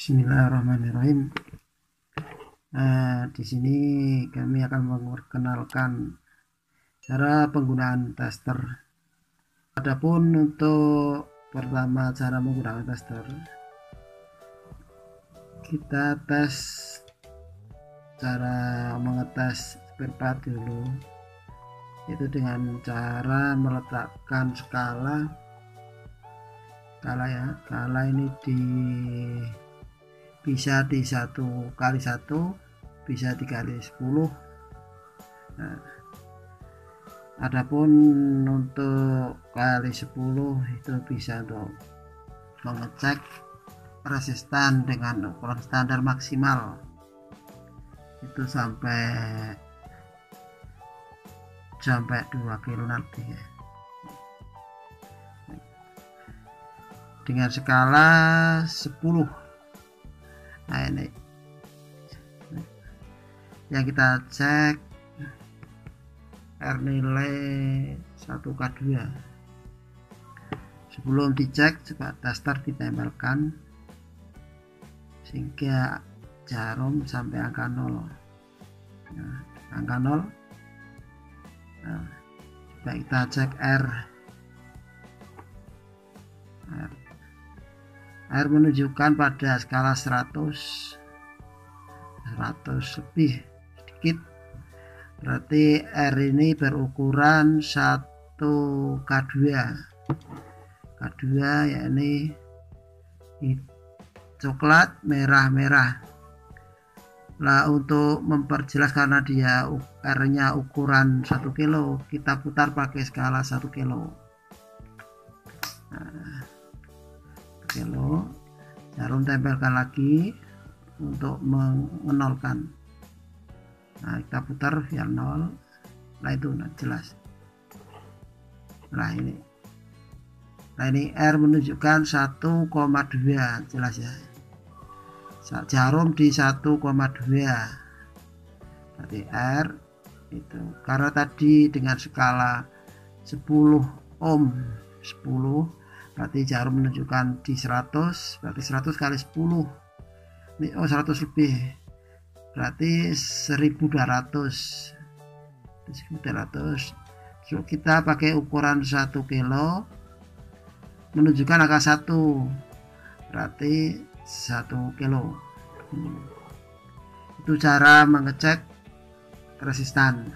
Bismillahirrahmanirrahim. Di sini kami akan memperkenalkan cara penggunaan tester. Adapun untuk pertama cara menggunakan tester, kita tes cara mengetes spare part dulu, itu dengan cara meletakkan skala ini bisa di 1 kali 1, bisa dikali 10. Adapun untuk kali 10 itu bisa untuk mengecek resistan dengan ukuran standar maksimal itu sampai 2 kilo nanti ya. Dengan skala 10. Nah, ini yang kita cek R nilai 1K2. Sebelum dicek, coba tester ditempelkan sehingga jarum sampai angka 0. Nah, angka 0. Nah, coba kita cek R menunjukkan pada skala 100 lebih sedikit, berarti R ini berukuran 1K2 yakni coklat merah. Nah, untuk memperjelas karena dia R nya ukuran 1 kilo, kita putar pakai skala 1 kilo. Nah, kilo, jarum tempelkan lagi untuk menolkan. Nah, kita putar biar 0. Nah, itu jelas. Nah, ini R menunjukkan 1,2, jelas ya. Jarum di 1,2, berarti R itu karena tadi dengan skala 10 ohm, 10 berarti jarum menunjukkan di 100, berarti 100 kali 10 ini 100 lebih, berarti 1200. So, kita pakai ukuran 1 kilo menunjukkan angka 1, berarti 1 kilo. Itu cara mengecek resistan.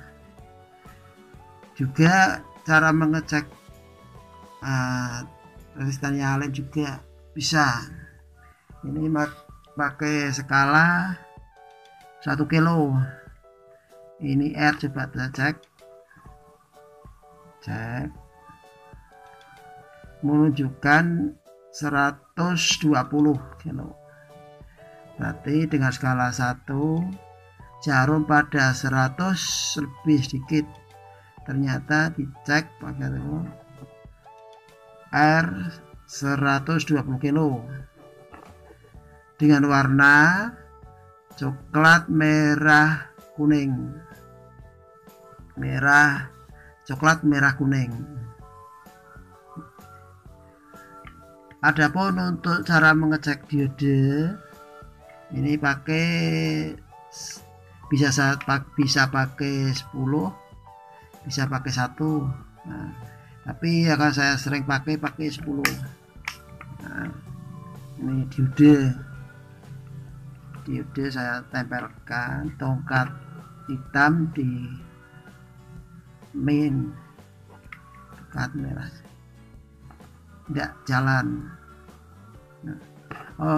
Juga cara mengecek resistan yang lain juga bisa. Ini pakai skala 1 kilo. Ini R, coba kita cek menunjukkan 120 kilo. Berarti dengan skala 1, jarum pada 100 lebih sedikit. Ternyata dicek pakai R 120 kilo dengan warna coklat merah kuning. Coklat merah kuning. Adapun untuk cara mengecek diode, ini bisa pakai 10, bisa pakai 1. Nah, tapi akan saya sering pakai 10. Nah, ini diode saya tempelkan tongkat hitam di main, tongkat merah tidak jalan. Nah,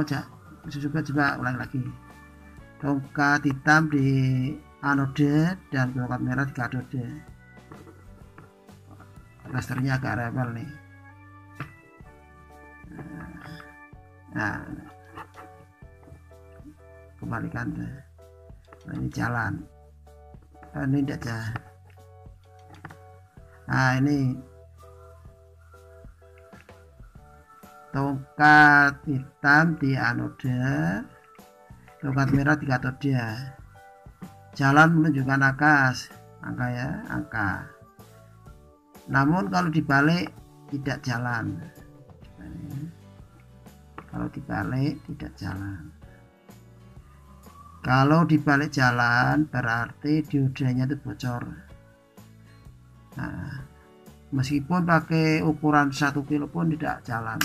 coba ulang lagi, tongkat hitam di anode dan tongkat merah di katode. Testernya agak rebel nih. Nah, kembalikan. Nah, ini jalan. Ini tidak jalan. Nah, ini tongkat hitam di anode, tongkat merah di katode. Jalan menunjukkan angka. Namun kalau dibalik tidak jalan. Kalau dibalik tidak jalan. Kalau di balik jalan berarti diodenya itu bocor. Nah, meskipun pakai ukuran 1 kilo pun tidak jalan.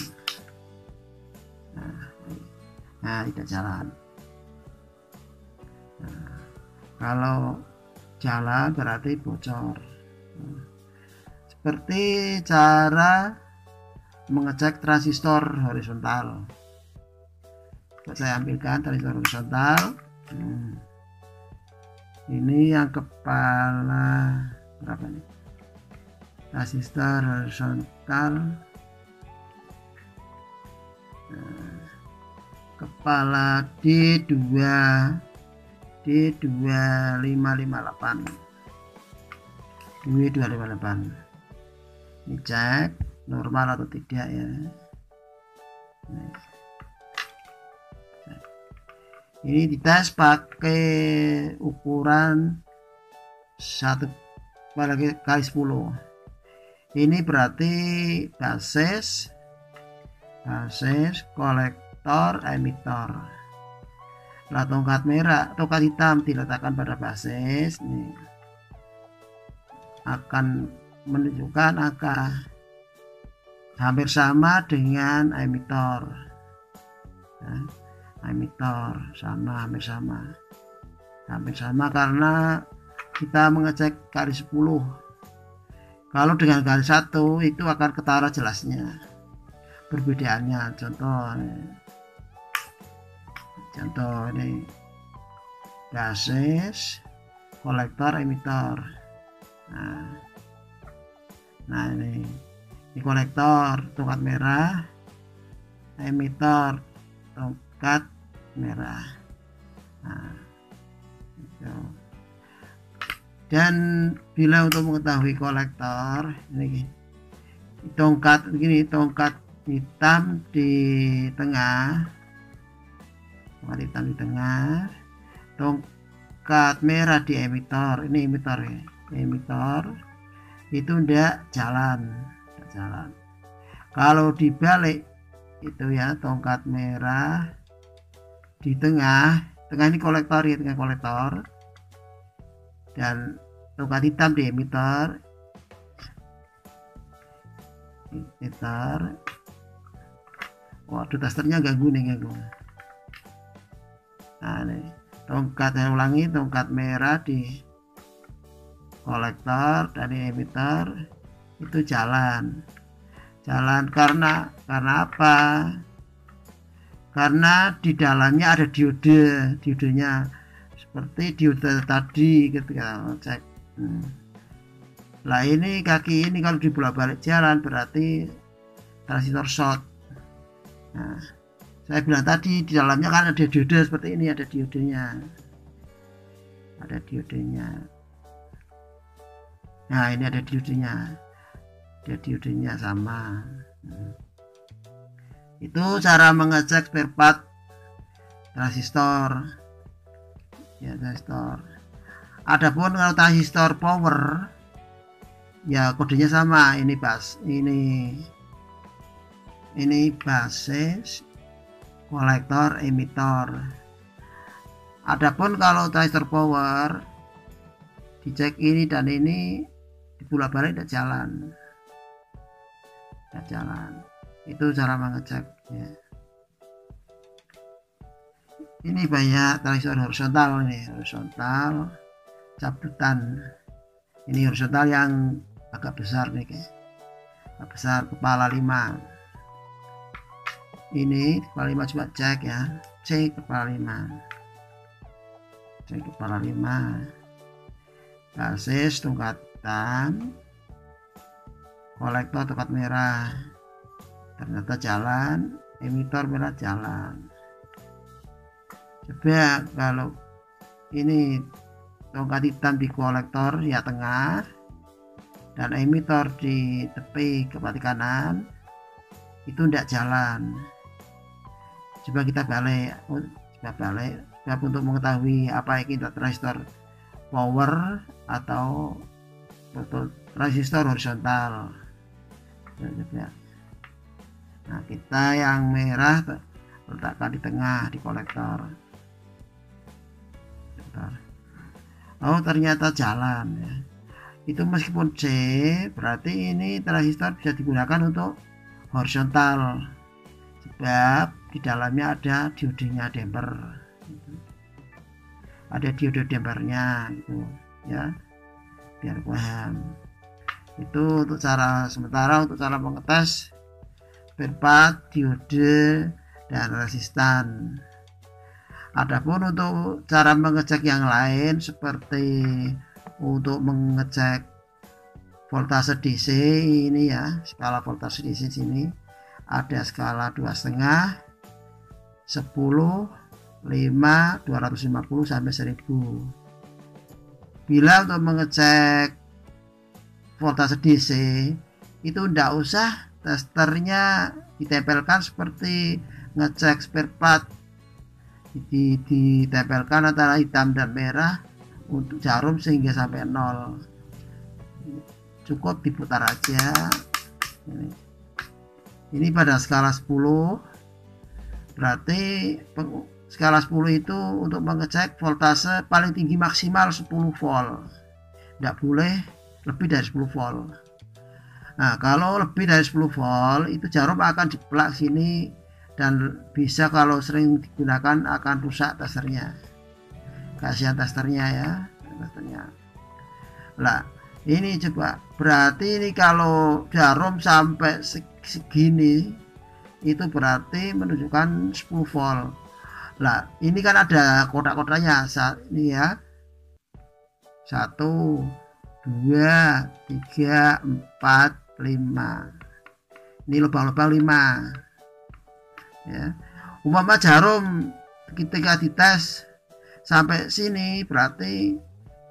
Nah, tidak jalan. Nah, kalau jalan berarti bocor. Seperti cara mengecek transistor horizontal. Saya ambilkan transistor horizontal. Ini yang kepala berapa nih? Transistor horizontal. Kepala D2 D2558 D258. Ini cek normal atau tidak ya. Ini dites pakai ukuran 1/10. Ini berarti basis, kolektor, emitor. Nah, tongkat merah, tongkat hitam diletakkan pada basis, nih akan menunjukkan angka hampir sama dengan emitor. Nah, emitor hampir sama karena kita mengecek kali 10. Kalau dengan kali 1 itu akan ketara jelasnya perbedaannya. Contoh ini basis, kolektor, emitor. Nah ini kolektor tongkat merah, emitor tongkat merah. Nah, itu. Dan bila untuk mengetahui kolektor, ini tongkat hitam di tengah, tongkat merah di emitor. Ini emitor ya. Emitor itu tidak jalan. Kalau dibalik itu ya, tongkat merah di tengah ini kolektor ya, tengah kolektor, dan tongkat hitam di emitor. Waduh, dasternya ganggu. Nah, ini saya ulangi, tongkat merah di kolektor dan di emitor itu jalan karena apa? Karena di dalamnya ada diodenya seperti diode tadi ketika cek. Lah ini kaki ini kalau dibolak-balik jalan berarti transistor short. Nah, saya bilang tadi di dalamnya kan ada diode seperti ini, ada diodenya. Nah, ini ada diodenya sama. Itu cara mengecek spare part transistor. Ya, transistor. Adapun kalau transistor power, ya kodenya sama. Ini basis, kolektor, emitor. Adapun kalau transistor power, dicek ini dan ini dibolak-balik tidak jalan. Itu cara mengecek ya. Ini banyak transistor horizontal, cabutan. Ini horizontal yang agak besar nih, agak besar, kepala 5. Ini kepala 5, coba cek ya, cek kepala 5. Basis tongkat hitam, kolektor tongkat merah, ternyata jalan, emitor merah jalan. Coba kalau ini tongkat hitam di kolektor ya tengah dan emitor di tepi kepala kanan, itu tidak jalan. Coba kita balik untuk mengetahui apa ini transistor power atau transistor horizontal. Nah, kita yang merah letakkan di tengah di kolektor. Bentar. Oh ternyata jalan ya. Itu meskipun C berarti ini transistor bisa digunakan untuk horizontal sebab di dalamnya ada diodenya damper, ada diode dampernya gitu ya, biar paham. Itu untuk cara sementara, untuk cara mengetes spare part, diode dan resistan. Adapun untuk cara mengecek yang lain seperti untuk mengecek voltase DC ini ya, skala voltase DC sini ada skala 2,5, 10, 5, 250 sampai 1000. Bila untuk mengecek voltase DC itu tidak usah testernya ditempelkan seperti ngecek spare part, ditempelkan antara hitam dan merah untuk jarum sehingga sampai 0. Cukup diputar aja. Ini pada skala 10, berarti skala 10 itu untuk mengecek voltase paling tinggi maksimal 10 volt, tidak boleh lebih dari 10 volt. Nah kalau lebih dari 10 volt itu jarum akan jeplak sini dan bisa kalau sering digunakan akan rusak testernya. Kasihan testernya ya, testernya. Lah ini coba, berarti ini kalau jarum sampai segini itu berarti menunjukkan 10 volt. Lah ini kan ada kotak-kotaknya saat ini ya, 1, 2, 3, 4, 5. Ini lubang-lubang 5 ya. Umpama jarum ketika dites sampai sini berarti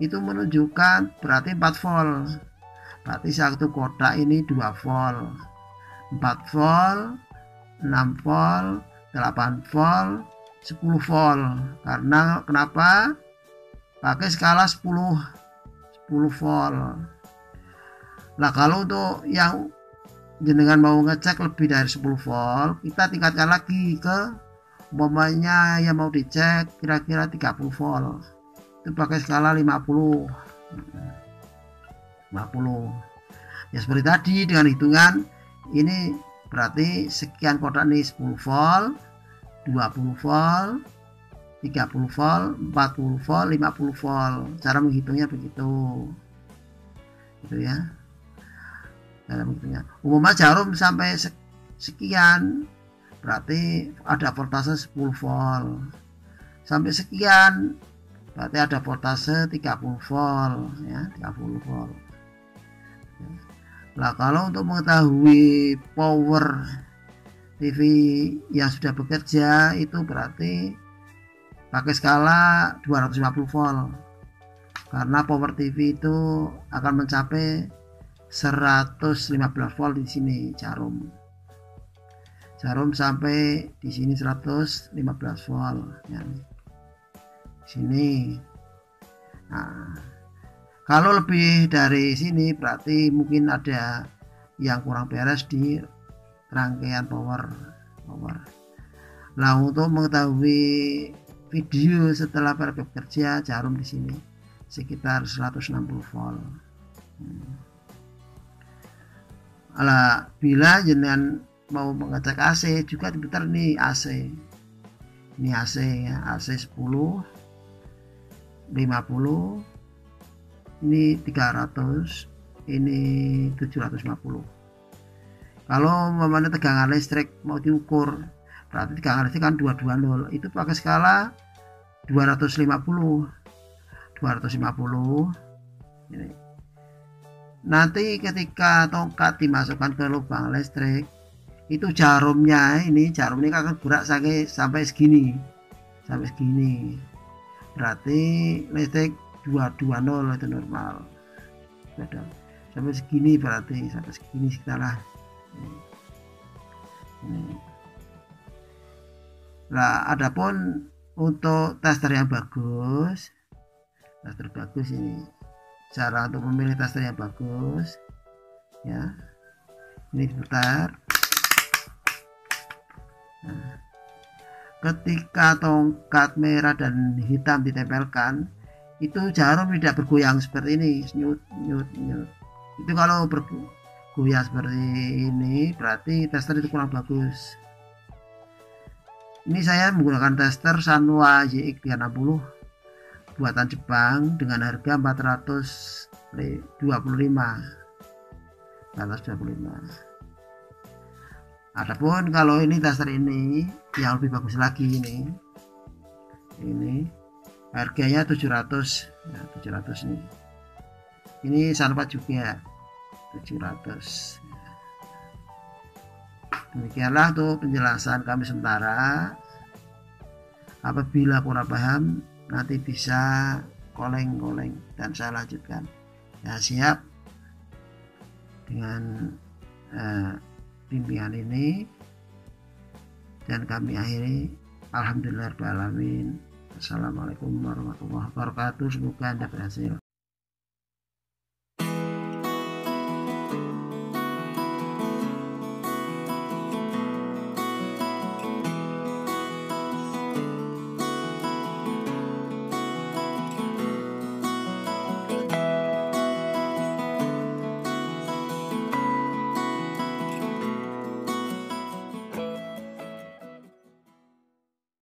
itu menunjukkan berarti 4 volt. Berarti satu kotak ini 2 volt, 4 volt, 6 volt, 8 volt, 10 volt. Karena kenapa? Pakai skala 10 volt. Nah kalau untuk yang jenengan mau ngecek lebih dari 10 volt, kita tingkatkan lagi ke umpamanya yang mau dicek kira-kira 30 volt. Itu pakai skala 50. Ya seperti tadi dengan hitungan ini berarti sekian kotak nih 10 volt, 20 volt, 30 volt, 40 volt, 50 volt. Cara menghitungnya begitu. Gitu ya. Cara menghitungnya. Umumnya jarum sampai sekian berarti ada voltase 10 volt. Sampai sekian berarti ada voltase 30 volt ya, 30 volt. Nah, kalau untuk mengetahui power TV yang sudah bekerja itu berarti pakai skala 250 volt. Karena power TV itu akan mencapai 115 volt di sini jarum. Jarum sampai di sini 115 volt ya. Sini. Nah, kalau lebih dari sini berarti mungkin ada yang kurang beres di rangkaian power. Nah, untuk mengetahui video setelah bekerja jarum di sini sekitar 160 volt. Nah, bila jenengan mau mengecek AC juga diputar nih AC. Ini AC ya, AC 10, 50, ini 300, ini 750. Kalau memang tegangan listrik mau diukur berarti tegangan listrik kan 220, itu pakai skala 250 ini. Nanti ketika tongkat dimasukkan ke lubang listrik itu jarumnya ini akan gerak sampai segini, berarti listrik 220 itu normal. Sampai segini berarti sampai segini sekitarlah ini. Nah, adapun untuk tester yang bagus, ini cara untuk memilih tester yang bagus ya. Ini diputar. ketika tongkat merah dan hitam ditempelkan, itu jarum tidak bergoyang seperti ini, nyut nyut nyut. Itu kalau bergoyang seperti ini berarti tester itu kurang bagus. Ini saya menggunakan tester Sanwa YX360 buatan Jepang dengan harga 425. Adapun kalau ini tester ini yang lebih bagus lagi, ini harganya 700 ya, 700 nih. Ini Sanwa juga 700. Demikianlah tuh penjelasan kami sementara. Apabila kurang paham nanti bisa koleng-koleng dan saya lanjutkan. Ya, siap dengan bimbingan ini, dan kami akhiri. Alhamdulillahirobbilalamin. Assalamualaikum warahmatullahi wabarakatuh. Semoga Anda berhasil.